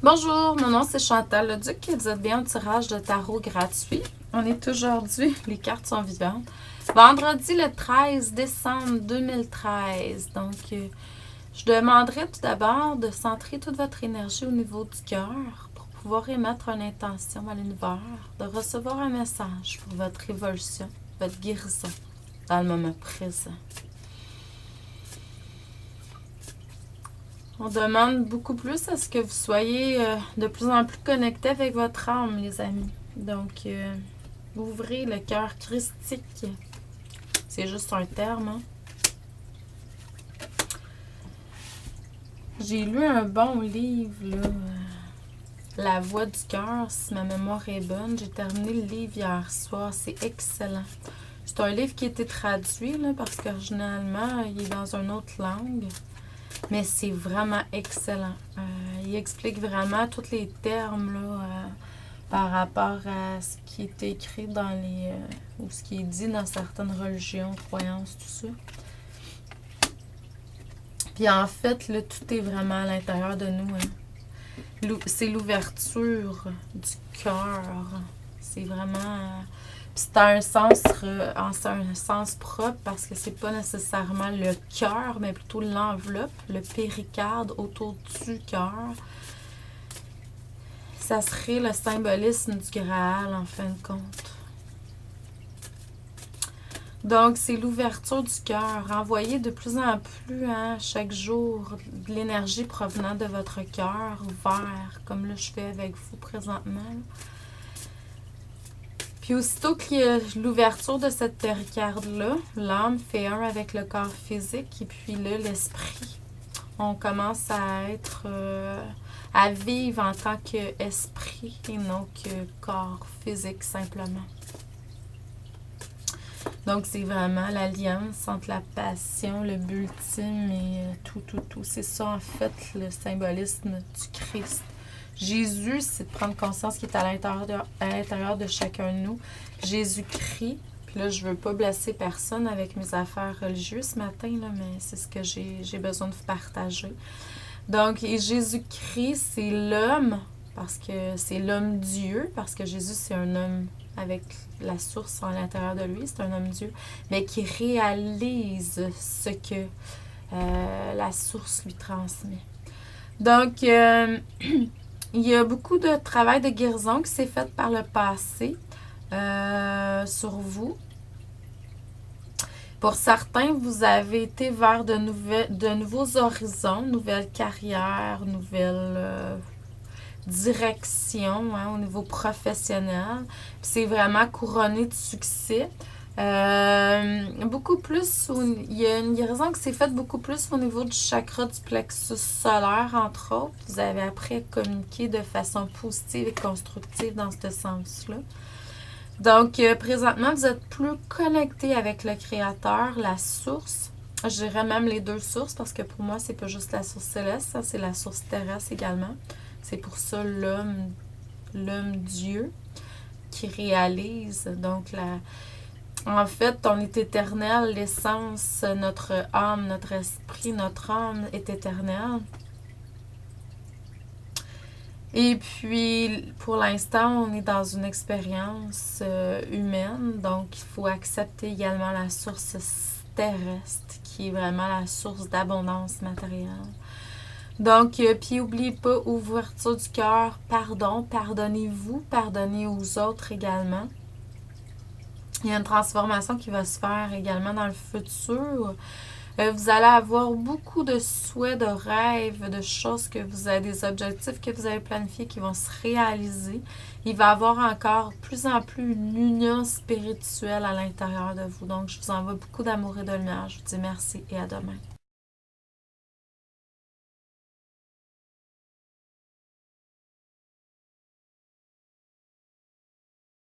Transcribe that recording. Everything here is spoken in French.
Bonjour, mon nom c'est Chantal Leduc et vous êtes bien au tirage de tarot gratuit. On est aujourd'hui, les cartes sont vivantes, vendredi le 13 décembre 2013. Donc, je demanderai tout d'abord de centrer toute votre énergie au niveau du cœur pour pouvoir émettre une intention à l'univers, de recevoir un message pour votre évolution, votre guérison dans le moment présent. On demande beaucoup plus à ce que vous soyez de plus en plus connecté avec votre âme, les amis. Donc, ouvrez le cœur christique. C'est juste un terme, hein? J'ai lu un bon livre, là, La Voix du cœur, si ma mémoire est bonne. J'ai terminé le livre hier soir. C'est excellent. C'est un livre qui a été traduit, là, parce qu'originalement, il est dans une autre langue. Mais c'est vraiment excellent. Il explique vraiment tous les termes là, par rapport à ce qui est écrit dans les... ou ce qui est dit dans certaines religions, croyances, tout ça. Puis en fait, là, tout est vraiment à l'intérieur de nous. Hein. C'est l'ouverture du cœur. C'est vraiment... c'est un sens propre parce que c'est pas nécessairement le cœur, mais plutôt l'enveloppe, le péricarde autour du cœur. Ça serait le symbolisme du Graal, en fin de compte. Donc, c'est l'ouverture du cœur. Envoyez de plus en plus, hein, chaque jour, de l'énergie provenant de votre cœur vers, comme là je fais avec vous présentement. Puis aussitôt qu'il y a l'ouverture de cette péricarde-là, l'âme fait un avec le corps physique et puis là, l'esprit. On commence à être, à vivre en tant qu'esprit et non que corps physique simplement. Donc, c'est vraiment l'alliance entre la passion, le but ultime et tout. C'est ça, en fait, le symbolisme du Christ. Jésus, c'est de prendre conscience qu'il est à l'intérieur de chacun de nous. Jésus-Christ, puis là, je ne veux pas blesser personne avec mes affaires religieuses ce matin, là, mais c'est ce que j'ai besoin de vous partager. Donc, et Jésus-Christ, c'est l'homme, parce que c'est l'homme-dieu, parce que Jésus, c'est un homme avec la source à l'intérieur de lui, c'est un homme-dieu, mais qui réalise ce que la source lui transmet. Donc, il y a beaucoup de travail de guérison qui s'est fait par le passé sur vous. Pour certains, vous avez été vers de nouveaux horizons, nouvelles carrières, nouvelles directions, hein, au niveau professionnel. Puis c'est vraiment couronné de succès. Beaucoup plus, il y a une guérison qui s'est faite beaucoup plus au niveau du chakra du plexus solaire, entre autres. Vous avez appris à communiquer de façon positive et constructive dans ce sens-là. Donc, présentement, vous êtes plus connecté avec le Créateur, la source. Je dirais même les deux sources parce que pour moi, c'est pas juste la source céleste, ça, c'est la source terrestre également. C'est pour ça l'homme-dieu qui réalise. Donc, en fait, on est éternel, l'essence, notre âme, notre esprit, notre âme est éternelle. Et puis, pour l'instant, on est dans une expérience humaine, donc il faut accepter également la source terrestre, qui est vraiment la source d'abondance matérielle. Donc, puis n'oubliez pas, ouverture du cœur, pardon, pardonnez-vous, pardonnez aux autres également. Il y a une transformation qui va se faire également dans le futur. Vous allez avoir beaucoup de souhaits, de rêves, de choses que vous avez, des objectifs que vous avez planifiés qui vont se réaliser. Il va y avoir encore plus en plus une union spirituelle à l'intérieur de vous. Donc, je vous envoie beaucoup d'amour et de lumière. Je vous dis merci et à demain.